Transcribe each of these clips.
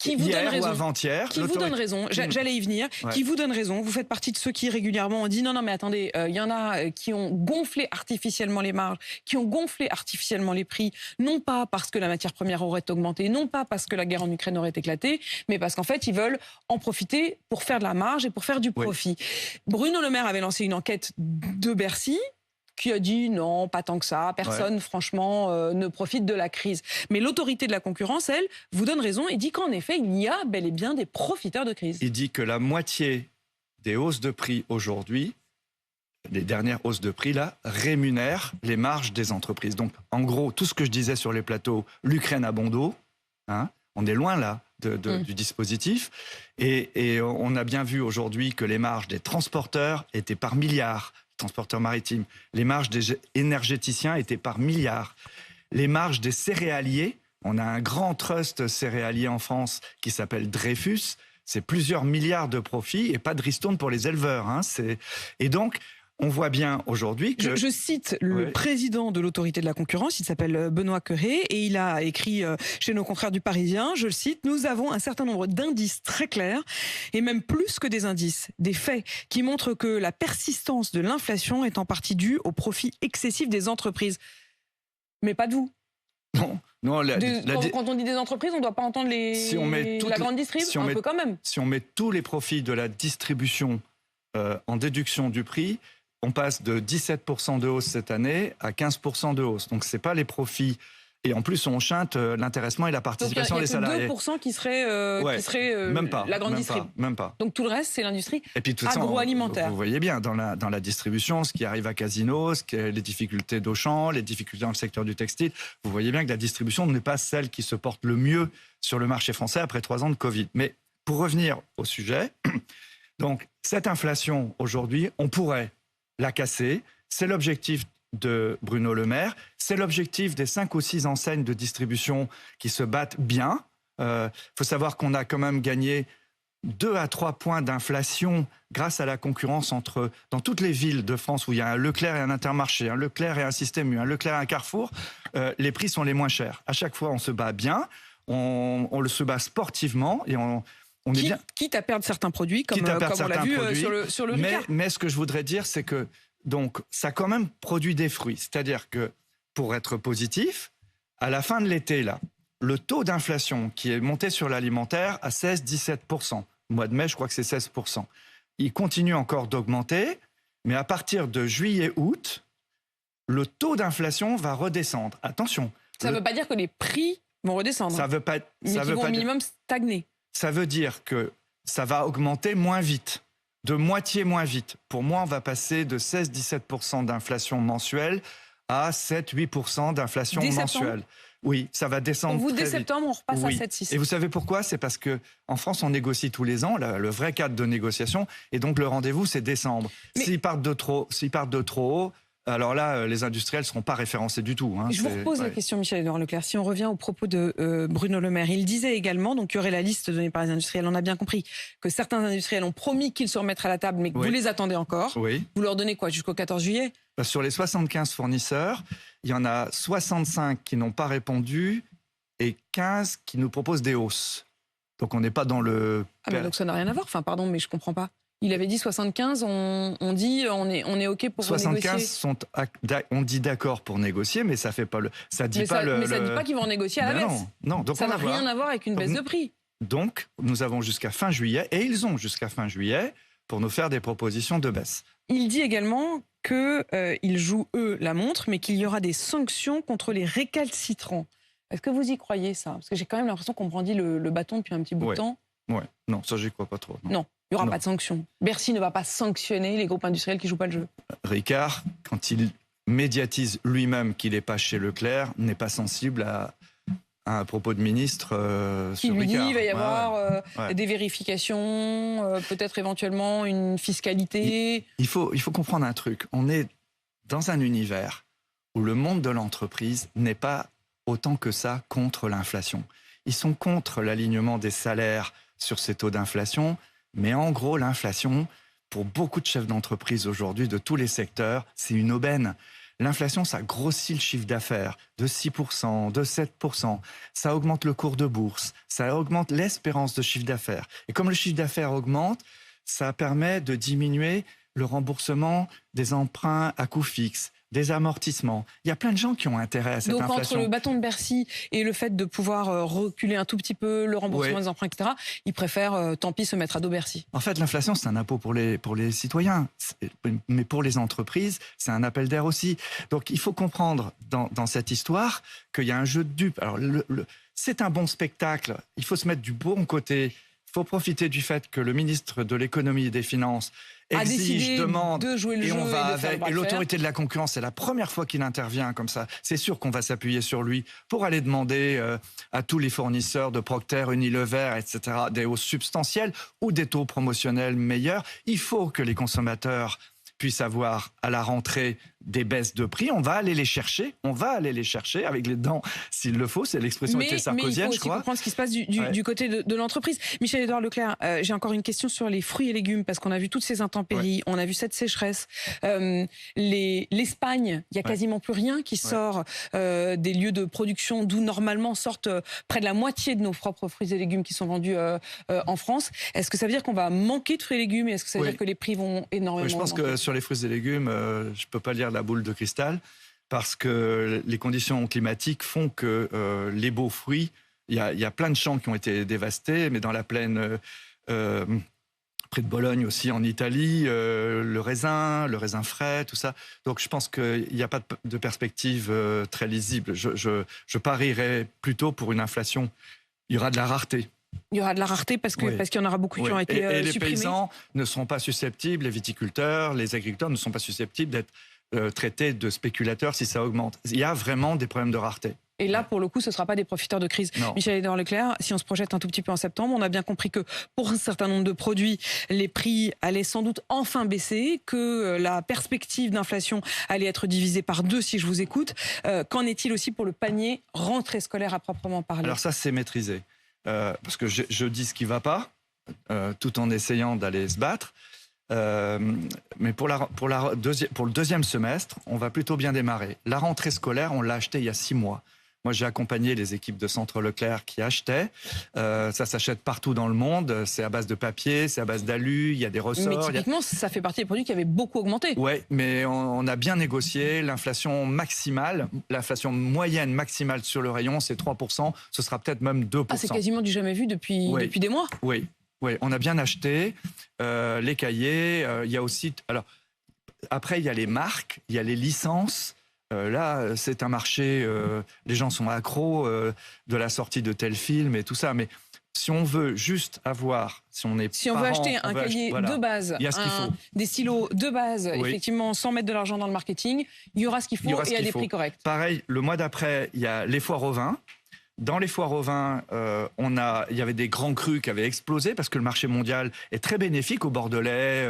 qui vous donne raison. Ou avant-hier. Qui vous donne raison. J'allais y venir. Ouais. Qui vous donne raison. Vous faites partie de ceux qui régulièrement ont dit non, mais attendez, il y en a qui ont gonflé artificiellement les marges, qui ont gonflé artificiellement les prix, non pas parce que la matière première aurait augmenté, non pas parce que la guerre en Ukraine aurait éclaté, mais parce qu'en fait, ils veulent en profiter pour faire de la marge et pour faire du profit. Oui. Bruno Le Maire avait lancé une enquête de Bercy qui a dit non, pas tant que ça, personne franchement ne profite de la crise. Mais l'autorité de la concurrence, elle, vous donne raison et dit qu'en effet, il y a bel et bien des profiteurs de crise. Il dit que la moitié des hausses de prix aujourd'hui, les dernières hausses de prix là, rémunèrent les marges des entreprises. Donc en gros, tout ce que je disais sur les plateaux, l'Ukraine a bon dos, hein, on est loin là du dispositif. Et on a bien vu aujourd'hui que les marges des transporteurs étaient par milliards, transporteurs maritimes. Les marges des énergéticiens étaient par milliards. Les marges des céréaliers, on a un grand trust céréalier en France qui s'appelle Dreyfus, c'est plusieurs milliards de profits et pas de ristourne pour les éleveurs. Hein, et donc, on voit bien aujourd'hui que... Je cite le président de l'autorité de la concurrence, il s'appelle Benoît Cœuré, et il a écrit chez nos confrères du Parisien, je le cite, « Nous avons un certain nombre d'indices très clairs, et même plus que des indices, des faits, qui montrent que la persistance de l'inflation est en partie due au profit excessif des entreprises. » Mais pas de vous. Non. Quand on dit des entreprises, on ne doit pas entendre la grande distribution, un peu quand même. Si on met tous les profits de la distribution en déduction du prix, on passe de 17% de hausse cette année à 15% de hausse. Donc, ce n'est pas les profits. Et en plus, on chinte l'intéressement et la participation des salariés. Donc, il y a que 2% qui serait même pas, la grande distribution. Même pas. Donc, tout le reste, c'est l'industrie agroalimentaire. Vous voyez bien, dans la distribution, ce qui arrive à Casino, les difficultés d'Auchan, les difficultés dans le secteur du textile. Vous voyez bien que la distribution n'est pas celle qui se porte le mieux sur le marché français après 3 ans de Covid. Mais pour revenir au sujet, donc, cette inflation, aujourd'hui, on pourrait la casser. C'est l'objectif de Bruno Le Maire. C'est l'objectif des 5 ou 6 enseignes de distribution qui se battent bien. Faut savoir qu'on a quand même gagné 2 à 3 points d'inflation grâce à la concurrence dans toutes les villes de France où il y a un Leclerc et un Intermarché, un Leclerc et un Système U, un Leclerc et un Carrefour. Les prix sont les moins chers. À chaque fois, on se bat bien. On se bat sportivement et quitte à perdre certains produits, comme on l'a vu sur le Ricard. Mais ce que je voudrais dire, c'est que donc, ça a quand même produit des fruits. C'est-à-dire que, pour être positif, à la fin de l'été, là, le taux d'inflation qui est monté sur l'alimentaire à 16-17%. Au mois de mai, je crois que c'est 16%. Il continue encore d'augmenter, mais à partir de juillet-août, le taux d'inflation va redescendre. Attention. Ça ne veut pas dire que les prix vont redescendre. Ça veut pas. Mais qu'ils vont au minimum stagner. Ça veut dire que ça va augmenter moins vite, de moitié moins vite. Pour moi, on va passer de 16-17% d'inflation mensuelle à 7-8% d'inflation mensuelle. Oui, ça va descendre très vite. Dès vite. septembre, on repasse à 7-6. Et vous savez pourquoi ? C'est parce qu'en France, on négocie tous les ans, le vrai cadre de négociation, et donc le rendez-vous, c'est décembre. S'ils partent de trop haut, alors là, les industriels ne seront pas référencés du tout. Hein, je vous repose la question, Michel-Édouard Leclerc. Si on revient au propos de Bruno Le Maire, il disait également, donc il y aurait la liste donnée par les industriels, on a bien compris que certains industriels ont promis qu'ils se remettraient à la table, mais que vous les attendez encore. Oui. Vous leur donnez quoi, jusqu'au 14 juillet ? Sur les 75 fournisseurs, il y en a 65 qui n'ont pas répondu et 15 qui nous proposent des hausses. Donc on n'est pas dans le... mais donc ça n'a rien à voir, pardon, mais je ne comprends pas. Il avait dit 75, on dit on est OK pour 75 négocier. On dit d'accord pour négocier, mais ça fait pas ça dit ça dit pas qu'ils vont négocier à la baisse. Non, donc ça n'a rien à voir avec une baisse de prix. Donc, nous avons jusqu'à fin juillet, et ils ont jusqu'à fin juillet, pour nous faire des propositions de baisse. Il dit également qu'ils jouent, eux, la montre, mais qu'il y aura des sanctions contre les récalcitrants. Est-ce que vous y croyez, ça ? Parce que j'ai quand même l'impression qu'on brandit le bâton depuis un petit bout de temps. Ouais, non, ça, j'y crois pas trop. Non. Il n'y aura pas de sanctions. Bercy ne va pas sanctionner les groupes industriels qui ne jouent pas le jeu. Ricard, quand il médiatise lui-même qu'il n'est pas chez Leclerc, n'est pas sensible à un propos de ministre sur Ricard. Il lui dit qu'il va y avoir des vérifications, peut-être éventuellement une fiscalité. Il faut comprendre un truc. On est dans un univers où le monde de l'entreprise n'est pas autant que ça contre l'inflation. Ils sont contre l'alignement des salaires sur ces taux d'inflation. Mais en gros, l'inflation, pour beaucoup de chefs d'entreprise aujourd'hui, de tous les secteurs, c'est une aubaine. L'inflation, ça grossit le chiffre d'affaires de 6%, de 7%. Ça augmente le cours de bourse, ça augmente l'espérance de chiffre d'affaires. Et comme le chiffre d'affaires augmente, ça permet de diminuer le remboursement des emprunts à coût fixe, des amortissements. Il y a plein de gens qui ont intérêt à cette inflation. Donc entre le bâton de Bercy et le fait de pouvoir reculer un tout petit peu le remboursement des emprunts, etc., ils préfèrent, tant pis, se mettre à dos Bercy. En fait, l'inflation, c'est un impôt pour les citoyens. Mais pour les entreprises, c'est un appel d'air aussi. Donc il faut comprendre dans cette histoire qu'il y a un jeu de dupes. Alors c'est un bon spectacle. Il faut se mettre du bon côté. Il faut profiter du fait que le ministre de l'économie et des finances exige, demande, de jouer le et jeu on va avec. Et l'autorité faire. de la concurrence, c'est la première fois qu'il intervient comme ça. C'est sûr qu'on va s'appuyer sur lui pour aller demander à tous les fournisseurs de Procter, Unilever, etc., des hausses substantielles ou des taux promotionnels meilleurs. Il faut que les consommateurs puissent avoir à la rentrée des baisses de prix. On va aller les chercher. On va aller les chercher avec les dents s'il le faut. C'est l'expression était sarkozienne, je crois. Mais il faut aussi comprendre ce qui se passe du côté de l'entreprise. Michel-Édouard Leclerc, j'ai encore une question sur les fruits et légumes, parce qu'on a vu toutes ces intempéries, on a vu cette sécheresse. L'Espagne, il n'y a quasiment plus rien qui sort des lieux de production d'où normalement sortent près de la moitié de nos propres fruits et légumes qui sont vendus en France. Est-ce que ça veut dire qu'on va manquer de fruits et légumes, et est-ce que ça veut dire que les prix vont énormément je pense que sur les fruits et légumes, je ne peux pas lire la boule de cristal, parce que les conditions climatiques font que les beaux fruits, il y a plein de champs qui ont été dévastés, mais dans la plaine près de Bologne aussi en Italie, le raisin frais, tout ça. Donc je pense qu'il n'y a pas de perspective très lisible. Je parierais plutôt pour une inflation. Il y aura de la rareté. Il y aura de la rareté parce qu'il y en aura beaucoup qui ont été supprimés. Et les paysans ne seront pas susceptibles, les viticulteurs, les agriculteurs ne sont pas susceptibles d'être traités de spéculateurs si ça augmente. Il y a vraiment des problèmes de rareté. Et là, pour le coup, ce ne sera pas des profiteurs de crise. Michel-Édouard Leclerc, si on se projette un tout petit peu en septembre, on a bien compris que pour un certain nombre de produits, les prix allaient sans doute enfin baisser, que la perspective d'inflation allait être divisée par 2 si je vous écoute. Qu'en est-il aussi pour le panier rentrée scolaire à proprement parler? Alors ça, c'est maîtrisé. Parce que je dis ce qui ne va pas, tout en essayant d'aller se battre. Mais pour le deuxième semestre, on va plutôt bien démarrer. La rentrée scolaire, on l'a acheté il y a 6 mois. Moi, j'ai accompagné les équipes de Centre Leclerc qui achetaient. Ça s'achète partout dans le monde. C'est à base de papier, c'est à base d'alu, il y a des ressorts. Mais typiquement, ça fait partie des produits qui avaient beaucoup augmenté. Oui, mais on a bien négocié. L'inflation maximale, l'inflation moyenne maximale sur le rayon, c'est 3%. Ce sera peut-être même 2%. Ah, c'est quasiment du jamais vu depuis des mois. Oui, on a bien acheté les cahiers. Il y a aussi... Alors, après, il y a les marques, il y a les licences. Là, c'est un marché, les gens sont accros de la sortie de tel film et tout ça. Mais si on veut juste avoir, si on veut acheter un cahier de base, des stylos de base, effectivement, sans mettre de l'argent dans le marketing, il y aura ce qu'il faut et à des prix corrects. Pareil, le mois d'après, il y a les foires au vin. Dans les foires au vin, il y avait des grands crus qui avaient explosé parce que le marché mondial est très bénéfique au Bordelais,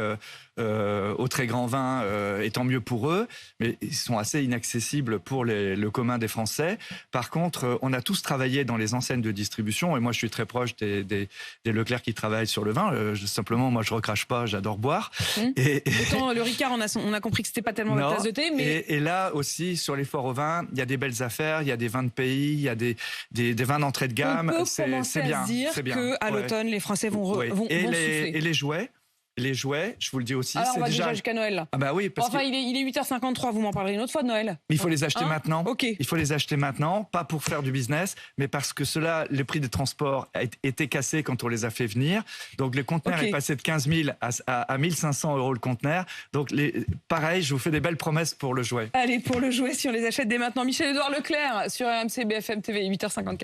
au très grand vin, et tant mieux pour eux, mais ils sont assez inaccessibles pour le commun des Français. Par contre, on a tous travaillé dans les enseignes de distribution, et moi je suis très proche des Leclerc qui travaillent sur le vin. Simplement, moi je recrache pas, j'adore boire. Autant le Ricard, on a compris que c'était pas tellement la tasse de thé, mais... Et là aussi, sur les foires au vin, il y a des belles affaires, il y a des vins de pays, il y a des vins d'entrée de gamme. On peut commencer à se dire qu'à l'automne, les Français vont souffler. Et les jouets, je vous le dis aussi, alors c'est on va déjà jusqu'à Noël. Ah bah oui, parce enfin, il est 8h53, vous m'en parlerez une autre fois de Noël. Mais il faut les acheter maintenant. Okay. Il faut les acheter maintenant, pas pour faire du business, mais parce que le prix des transports a été cassé quand on les a fait venir. Donc le conteneur est passé de 15 000 à 1 500 € le conteneur. Donc pareil, je vous fais des belles promesses pour le jouet. Allez, pour le jouet, si on les achète dès maintenant. Michel-Édouard Leclerc sur RMC BFM TV, 8h54.